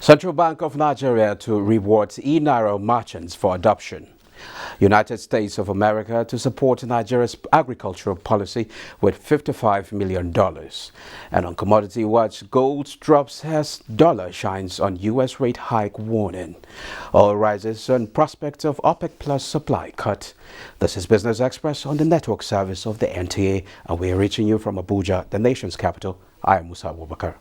Central Bank of Nigeria to reward e-naira merchants for adoption. United States of America to support Nigeria's agricultural policy with $55 million. And on commodity watch, gold drops as dollar shines on U.S. rate hike warning. Oil rises on prospect of OPEC Plus supply cut. This is Business Express on the network service of the NTA, and we are reaching you from Abuja, the nation's capital. I am Musa Abubakar.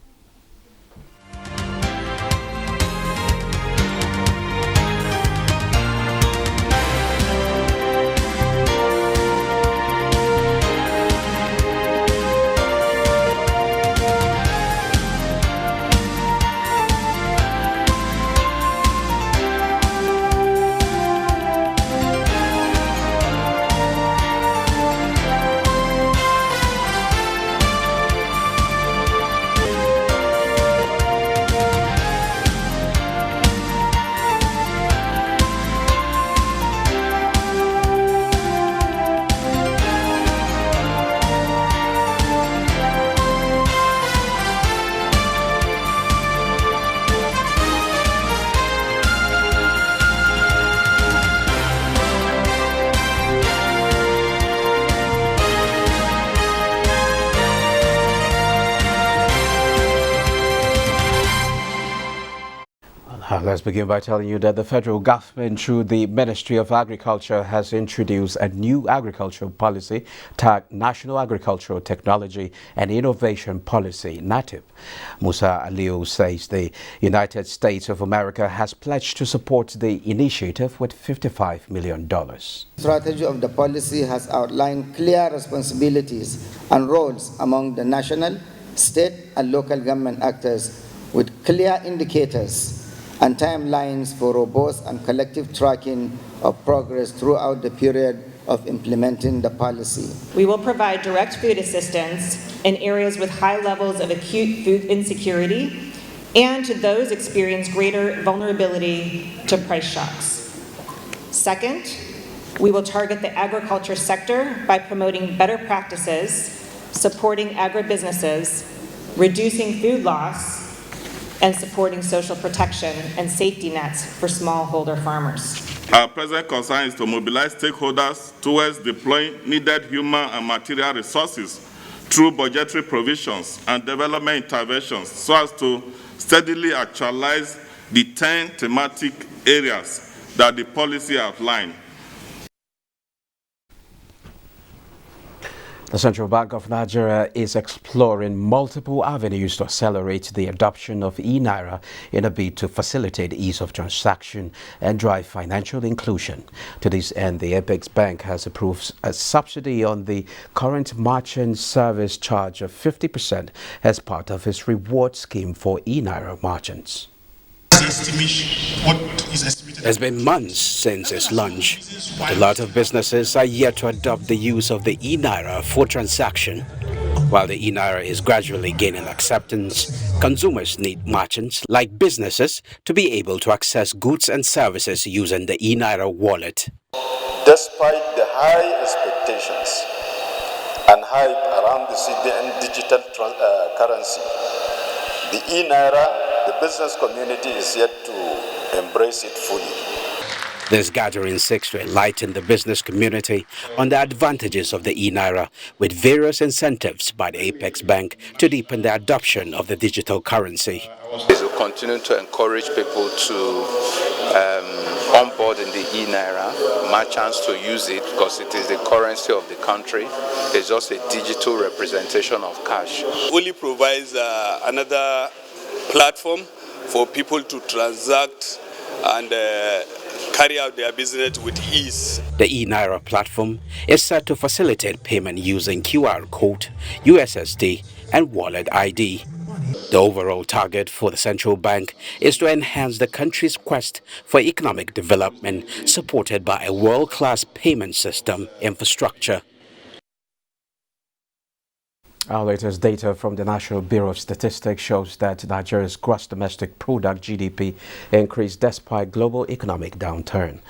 Let's begin by telling you that the federal government, through the Ministry of Agriculture, has introduced a new agricultural policy tagged National Agricultural Technology and Innovation Policy, NATIP. Musa Aliu says the United States of America has pledged to support the initiative with $55 million. The strategy of the policy has outlined clear responsibilities and roles among the national, state, and local government actors with clear indicators and timelines for robust and collective tracking of progress throughout the period of implementing the policy. We will provide direct food assistance in areas with high levels of acute food insecurity and to those experiencing greater vulnerability to price shocks. Second, we will target the agriculture sector by promoting better practices, supporting agribusinesses, reducing food loss, and supporting social protection and safety nets for smallholder farmers. Our present concern is to mobilize stakeholders towards deploying needed human and material resources through budgetary provisions and development interventions so as to steadily actualize the 10 thematic areas that the policy outlined. The Central Bank of Nigeria is exploring multiple avenues to accelerate the adoption of e-naira in a bid to facilitate ease of transaction and drive financial inclusion. To this end, the Apex Bank has approved a subsidy on the current merchant service charge of 50% as part of its reward scheme for e-naira merchants. It's been months since its launch, but a lot of businesses are yet to adopt the use of the e-naira for transaction. While the e-naira is gradually gaining acceptance, consumers need merchants like businesses to be able to access goods and services using the e-naira wallet. Despite the high expectations and hype around the CBN digital currency, the e-naira, the business community is yet to embrace it fully. This gathering seeks to enlighten the business community on the advantages of the e-naira with various incentives by the Apex Bank to deepen the adoption of the digital currency. We will continue to encourage people to onboard in the e-naira, merchants to use it because it is the currency of the country. It's just a digital representation of cash. Only provides another platform for people to transact and carry out their business with ease. The e-naira platform is set to facilitate payment using QR code, USSD, and wallet ID. The overall target for the central bank is to enhance the country's quest for economic development, supported by a world-class payment system infrastructure. Our latest data from the National Bureau of Statistics shows that Nigeria's gross domestic product (GDP) increased despite global economic downturn.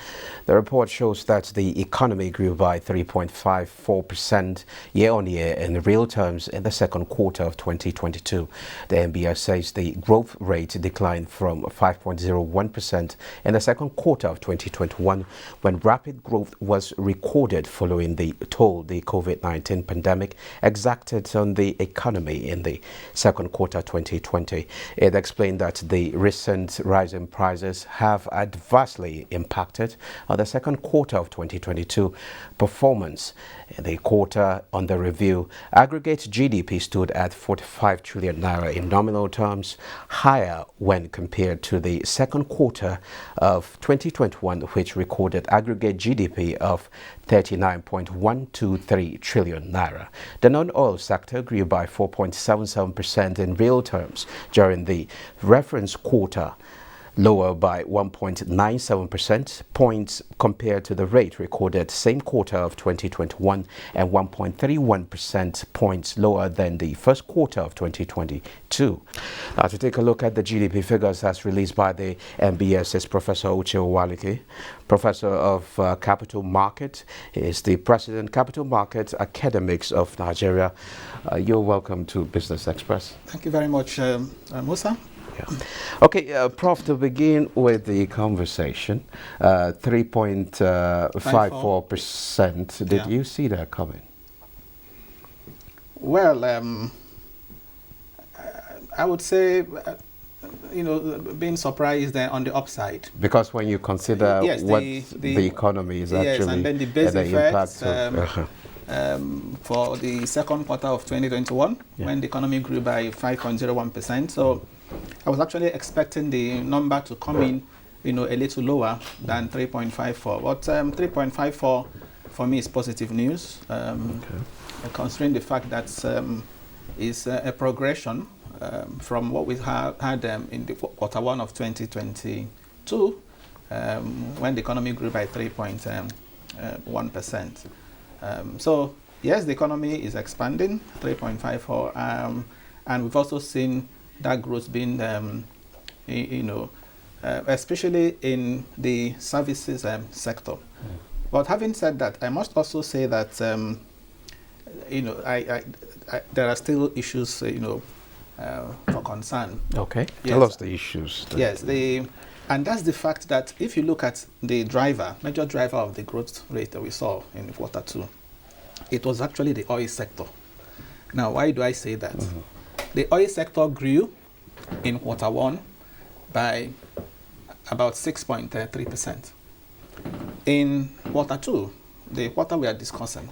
The report shows that the economy grew by 3.54% year-on-year in real terms in the second quarter of 2022. The NBS says the growth rate declined from 5.01% in the second quarter of 2021, when rapid growth was recorded following the toll the COVID-19 pandemic exacted on the economy in the second quarter 2020. It explained that the recent rise in prices have adversely impacted on the second quarter of 2022 performance. In the quarter under review, aggregate GDP stood at 45 trillion naira in nominal terms, higher when compared to the second quarter of 2021, which recorded aggregate GDP of 39.123 trillion naira. The non-oil sector grew by 4.77% in real terms during the reference quarter, lower by 1.97% points compared to the rate recorded same quarter of 2021 and 1.31% points lower than the first quarter of 2022. Now, to take a look at the GDP figures as released by the NBS is Professor Uche Owalike, Professor of Capital Market, is the President Capital Market Academics of Nigeria. You're welcome to Business Express. Thank you very much, Musa. Yeah. Okay, Prof, to begin with the conversation, 3.54%. Did you see that coming? Well, I would say, being surprised on the upside. Because when you consider what the economy is actually, and then the base effects for the second quarter of 2021, when the economy grew by 5.01%. So I was actually expecting the number to come in, a little lower than 3.54. But 3.54 for me is positive news, considering the fact that it's a progression from what we had in the quarter one of 2022, when the economy grew by 3.1%. So yes, the economy is expanding, 3.54, and we've also seen that growth being, especially in the services sector. But having said that, I must also say that, there are still issues, for concern. Okay, tell us the issues. Yes, and that's the fact that if you look at the major driver of the growth rate that we saw in quarter two, it was actually the oil sector. Now, why do I say that? The oil sector grew in quarter one by about 6.3%. In quarter two, the quarter we are discussing,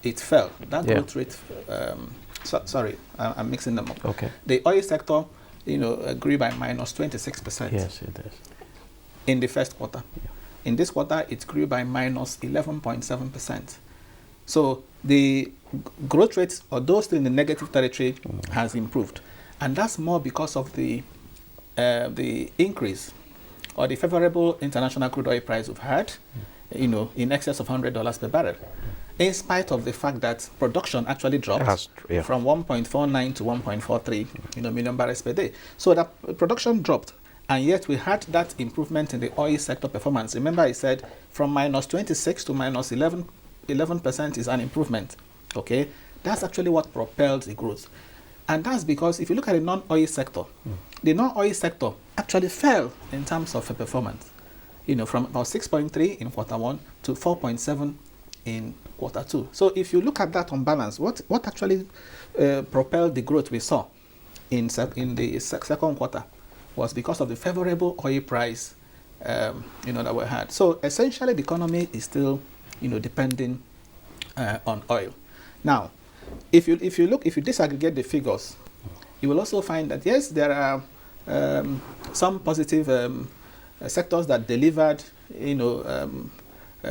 it fell. That growth rate, sorry, I'm mixing them up. Okay. The oil sector, grew by minus 26%. Yes, it is. In the first quarter. Yeah. In this quarter, it grew by minus 11.7%. So the growth rates, although still in the negative territory, has improved. And that's more because of the increase or the favorable international crude oil price we've had, in excess of $100 per barrel, in spite of the fact that production actually dropped from 1.49 to 1.43 million barrels per day. So the production dropped, and yet we had that improvement in the oil sector performance. Remember, I said from minus 26 to minus 11% is an improvement. Okay, that's actually what propelled the growth. And that's because if you look at the non-oil sector, the non-oil sector actually fell in terms of performance, from about 6.3 in quarter one to 4.7 in quarter two. So if you look at that on balance, what actually propelled the growth we saw in the second quarter was because of the favorable oil price, that we had. So essentially, the economy is still, depending on oil. Now, if you disaggregate the figures, you will also find that yes, there are some positive sectors that delivered,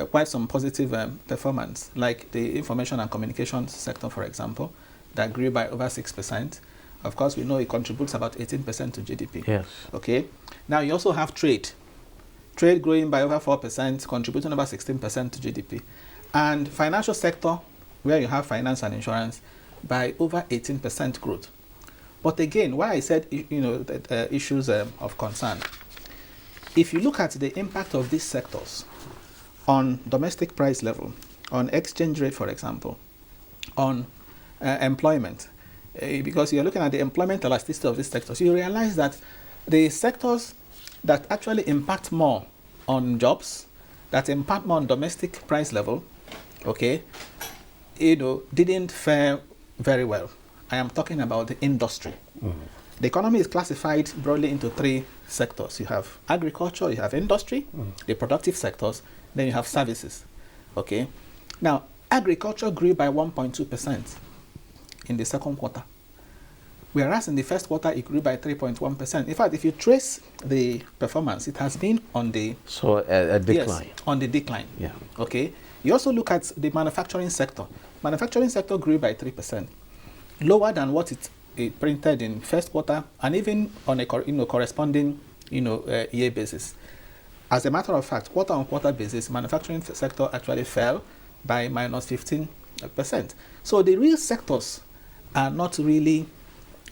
quite some positive performance, like the information and communications sector, for example, that grew by over 6%. Of course, we know it contributes about 18% to GDP. Yes. Okay. Now you also have trade growing by over 4%, contributing over 16% to GDP, and financial sector, where you have finance and insurance, by over 18% growth. But again, why I said issues of concern, if you look at the impact of these sectors on domestic price level, on exchange rate, for example, on employment, because you're looking at the employment elasticity of these sectors, you realize that the sectors that actually impact more on jobs, that impact more on domestic price level, okay, didn't fare very well. I am talking about the industry. The economy is classified broadly into three sectors. You have agriculture, you have industry, the productive sectors, then you have services. Okay. Now, agriculture grew by 1.2% in the second quarter, whereas in the first quarter it grew by 3.1%. In fact, if you trace the performance, it has been on the a decline. Yes, on the decline. Yeah. Okay. You also look at the manufacturing sector. Manufacturing sector grew by 3%, lower than what it printed in first quarter, and even on a corresponding year basis. As a matter of fact, quarter-on-quarter basis, manufacturing sector actually fell by minus 15%. So the real sectors are not really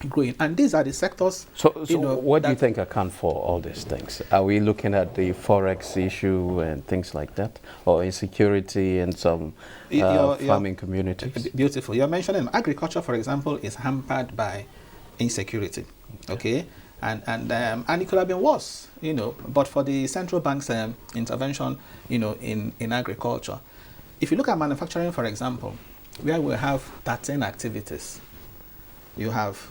growing, and these are the sectors. So what do you think account for all these things? Are we looking at the forex issue and things like that, or insecurity in some farming communities? Beautiful. You're mentioning agriculture, for example, is hampered by insecurity. Okay, and it could have been worse, but for the central bank's intervention, in agriculture. If you look at manufacturing, for example, where we have 13 activities, you have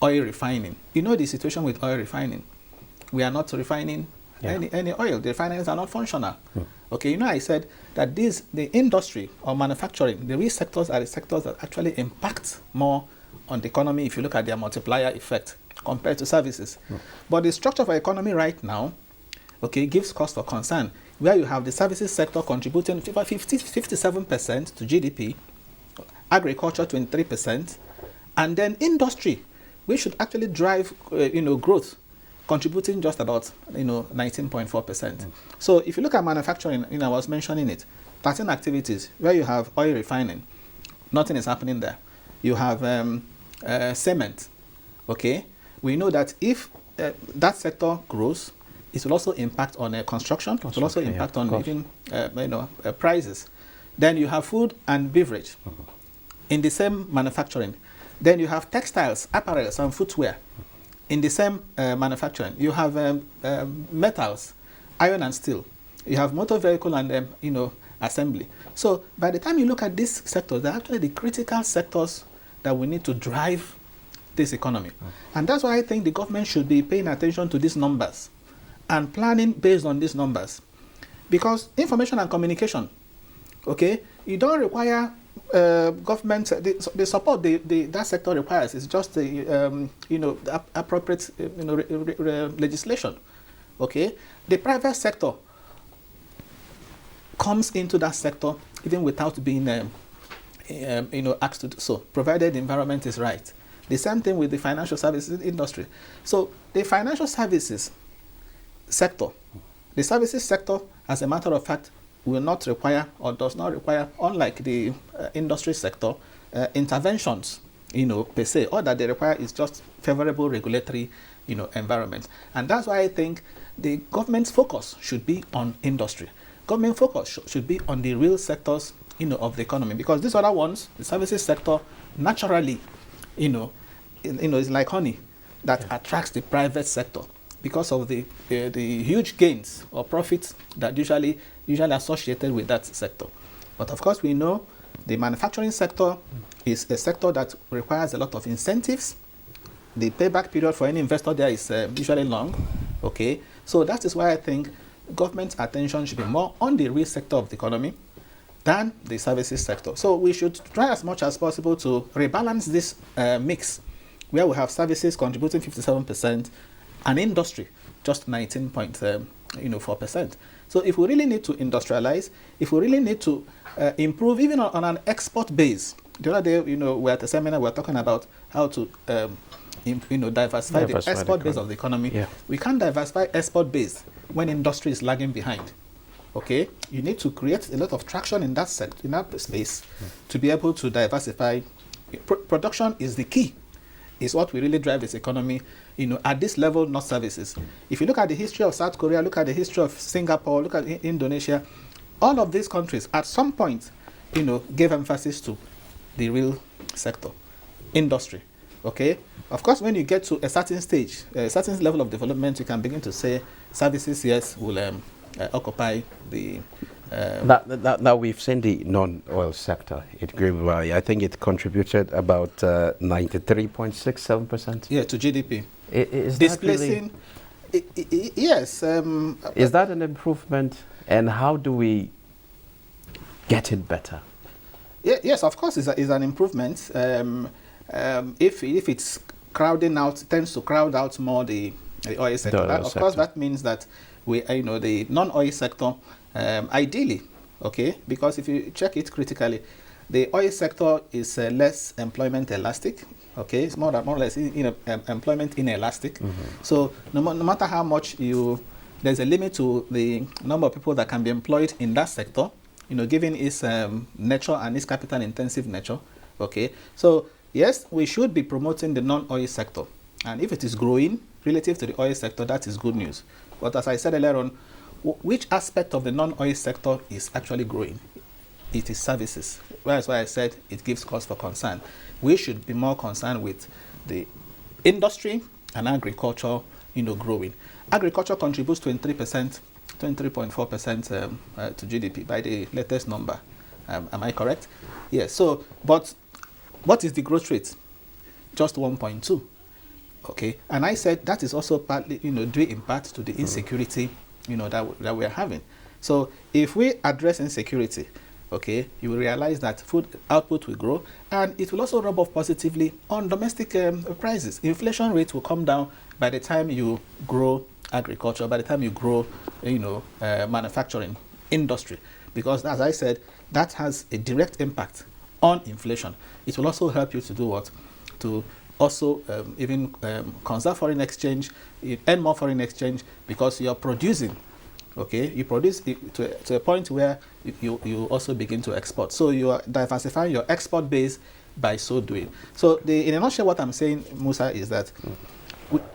oil refining. You know the situation with oil refining. We are not refining any oil. The refineries are not functional. Okay, I said that the industry or manufacturing, the real sectors are the sectors that actually impact more on the economy if you look at their multiplier effect compared to services. But the structure of our economy right now, gives cause for concern, where you have the services sector contributing about 57% to GDP, agriculture 23%, and then industry, which should actually drive growth, contributing just about 19.4%. So if you look at manufacturing, I was mentioning it, 13 activities where you have oil refining, nothing is happening there. You have cement. Okay, we know that if that sector grows, it will also impact on construction. It will also impact on even prices. Then you have food and beverage in the same manufacturing. Then you have textiles, apparels, and footwear in the same manufacturing. You have metals, iron and steel. You have motor vehicle and assembly. So by the time you look at these sectors, they're actually the critical sectors that we need to drive this economy. And that's why I think the government should be paying attention to these numbers and planning based on these numbers. Because information and communication, you don't require government, the support that sector requires is just the appropriate legislation. Okay, the private sector comes into that sector even without being asked to do so, provided the environment is right. The same thing with the financial services industry. So the financial services sector, the services sector, as a matter of fact, will not require or does not require, unlike the industry sector, interventions, per se. All that they require is just favorable regulatory, environment. And that's why I think the government's focus should be on industry. Government focus should be on the real sectors, of the economy, because these other ones, the services sector, naturally, is like honey that attracts the private sector because of the huge gains or profits that usually associated with that sector. But of course, we know the manufacturing sector is a sector that requires a lot of incentives. The payback period for any investor there is usually long. Okay, so that is why I think government's attention should be more on the real sector of the economy than the services sector. So we should try as much as possible to rebalance this mix, where we have services contributing 57% and industry just 19.4%. So if we really need to industrialize, if we really need to improve even on an export base, the other day, we're at a seminar, we're talking about how to diversify the export base of the economy. Yeah. We can't diversify export base when industry is lagging behind. Okay, you need to create a lot of traction in that space to be able to diversify Production is the key. Is what will really drive this economy, at this level, not services. If you look at the history of South Korea, look at the history of Singapore, look at Indonesia, all of these countries at some point, gave emphasis to the real sector, industry. Okay? Of course, when you get to a certain stage, a certain level of development, you can begin to say services, yes, will occupy the... Now we've seen the non-oil sector. It grew by, I think it contributed about 93.67%. Yeah, to GDP. Is displacing... yes. Is that an improvement? And how do we get it better? Yes, of course, it's an improvement. If it's crowding out, it tends to crowd out more the oil sector. Of course, that means that the non-oil sector, ideally, okay, because if you check it critically, the oil sector is less employment elastic. Okay, it's more or less employment inelastic. So no matter how much there's a limit to the number of people that can be employed in that sector, given its nature and its capital intensive nature. Okay, so yes, we should be promoting the non-oil sector, and if it is growing relative to the oil sector, that is good news. But as I said earlier on, which aspect of the non-oil sector is actually growing? It is services. That's why I said it gives cause for concern. We should be more concerned with the industry and agriculture, growing. Agriculture contributes 23%, 23.4% to GDP by the latest number. Am I correct? Yes. So, but what is the growth rate? Just 1.2. Okay. And I said that is also partly, due in part to the insecurity, that we are having. So if we address insecurity, okay, you will realize that food output will grow, and it will also rub off positively on domestic prices. Inflation rate will come down by the time you grow agriculture, by the time you grow, manufacturing industry, because as I said, that has a direct impact on inflation. It will also help you to do what? To also even conserve foreign exchange, earn more foreign exchange, because you are producing. Okay, you produce to a point where you also begin to export. So you are diversifying your export base by so doing. So in a nutshell, what I'm saying, Musa, is that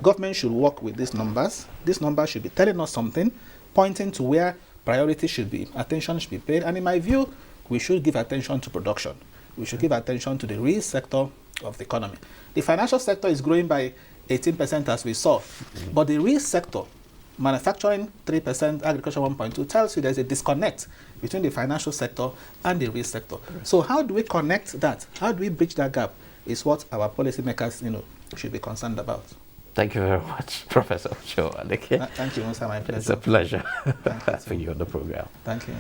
government should work with these numbers. These numbers should be telling us something, pointing to where priority should be, attention should be paid. And in my view, we should give attention to production. We should give attention to the real sector of the economy. The financial sector is growing by 18% as we saw, but the real sector, manufacturing 3%, agriculture 1.2%, tells you there's a disconnect between the financial sector and the real sector. So how do we connect that? How do we bridge that gap? Is what our policymakers, should be concerned about. Thank you very much, Professor Ocho Aleke. Thank you, Musa. My pleasure. It's a pleasure for you on the program. Thank you.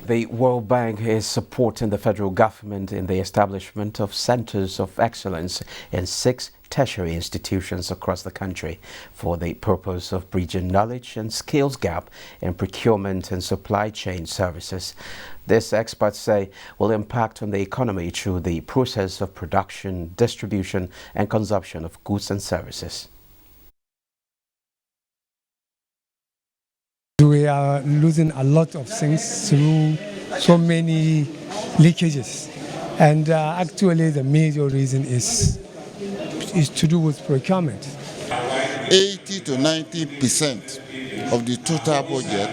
The World Bank is supporting the federal government in the establishment of centers of excellence in 6 tertiary institutions across the country for the purpose of bridging knowledge and skills gap in procurement and supply chain services. This, experts say, will impact on the economy through the process of production, distribution, and consumption of goods and services. We are losing a lot of things through so many leakages, and actually the major reason is to do with procurement. 80 to 90% of the total budget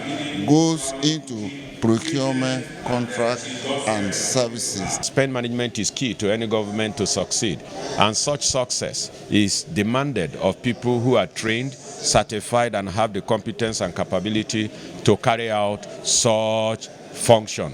goes into procurement, contract, and services. Spend management is key to any government to succeed, and such success is demanded of people who are trained, certified, and have the competence and capability to carry out such function.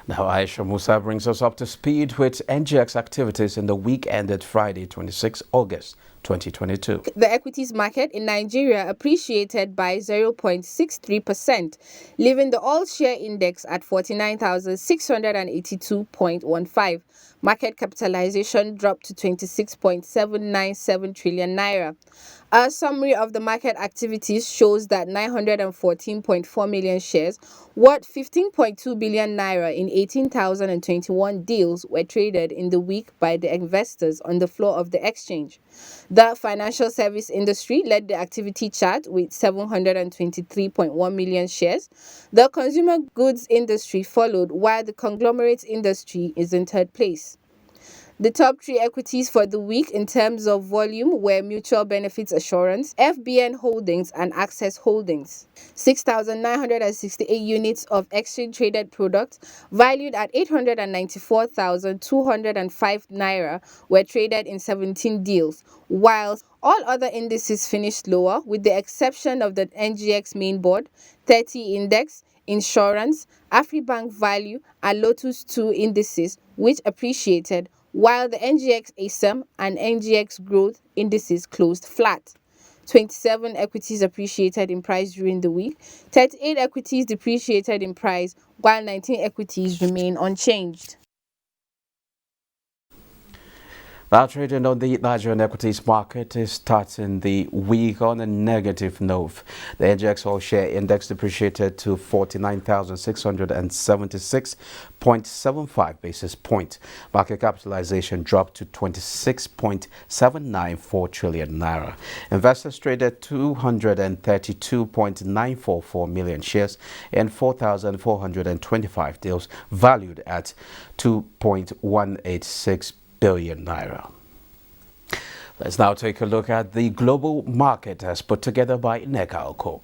Now, Aisha Musa brings us up to speed with NGX activities in the week ended Friday, 26 August 2022. The equities market in Nigeria appreciated by 0.63%, leaving the all-share index at 49,682.15. Market capitalization dropped to 26.797 trillion naira. A summary of the market activities shows that 914.4 million shares, worth 15.2 billion naira in 18,021 deals, were traded in the week by the investors on the floor of the exchange. The financial service industry led the activity chart with 723.1 million shares. The consumer goods industry followed, while the conglomerate industry is in third place. The top three equities for the week in terms of volume were Mutual Benefits Assurance, FBN Holdings, and Access Holdings. 6,968 units of exchange-traded products valued at 894,205 naira were traded in 17 deals, while all other indices finished lower, with the exception of the NGX Mainboard, 30 Index, Insurance, Afribank Value, and Lotus 2 indices, which appreciated, while the NGX ASAM and NGX Growth indices closed flat. 27 equities appreciated in price during the week, 38 equities depreciated in price, while 19 equities remain unchanged. Now, trading on the Nigerian equities market is starting the week on a negative note. The NGX All Share Index depreciated to 49,676.75 basis points. Market capitalization dropped to 26.794 trillion naira. Investors traded 232.944 million shares in 4,425 deals valued at 2.186 billion naira. Let's now take a look at the global market as put together by Neka.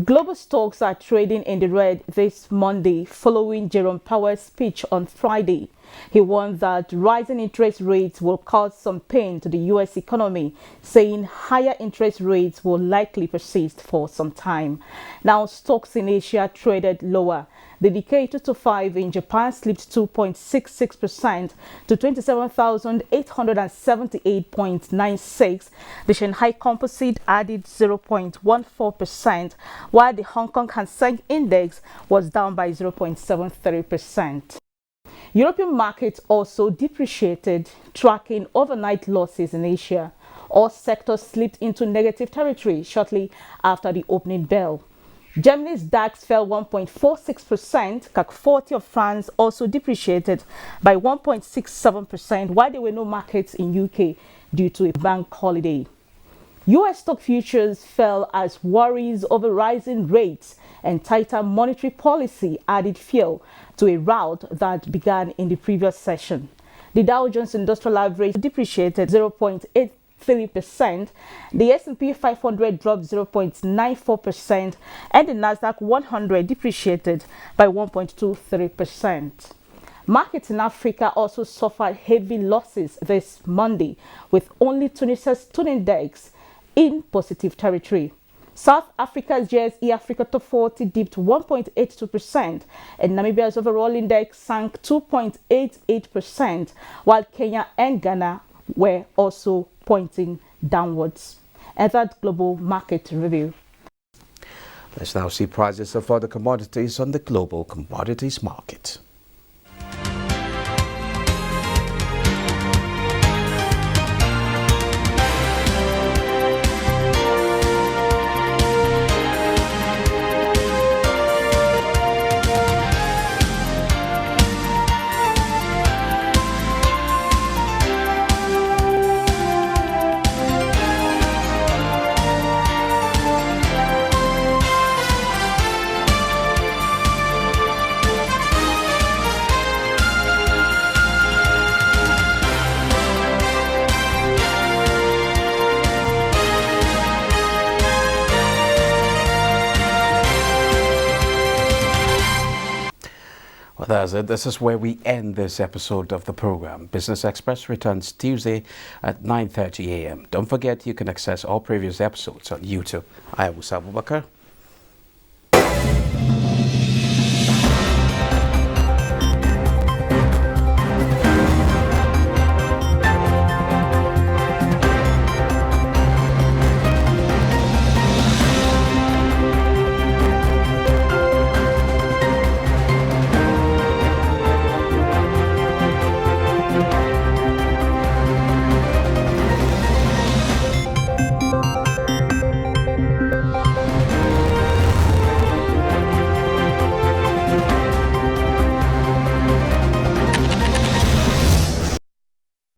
Global stocks are trading in the red this Monday following Jerome Powell's speech on Friday. He warned that rising interest rates will cause some pain to the U.S. economy, saying higher interest rates will likely persist for some time. Now, stocks in Asia traded lower. The Nikkei 225 in Japan slipped 2.66% to 27,878.96. The Shanghai Composite added 0.14%, while the Hong Kong Hang Seng Index was down by 0.73%. European markets also depreciated, tracking overnight losses in Asia. All sectors slipped into negative territory shortly after the opening bell. Germany's DAX fell 1.46%. CAC 40 of France also depreciated by 1.67%, while there were no markets in UK due to a bank holiday. U.S. stock futures fell as worries over rising rates and tighter monetary policy added fuel to a rout that began in the previous session. The Dow Jones Industrial Average depreciated 0.83%, the S&P 500 dropped 0.94%, and the Nasdaq 100 depreciated by 1.23%. Markets in Africa also suffered heavy losses this Monday, with only Tunisia's Tun Index in positive territory. South Africa's JSE Africa Top 40 dipped 1.82%, and Namibia's overall index sank 2.88%, while Kenya and Ghana were also pointing downwards. And that global market review. Let's now see prices of other commodities on the global commodities market. Well, that's it. This is where we end this episode of the program. Business Express returns Tuesday at 9:30 a.m. Don't forget you can access all previous episodes on YouTube. I am Musa Abubakar.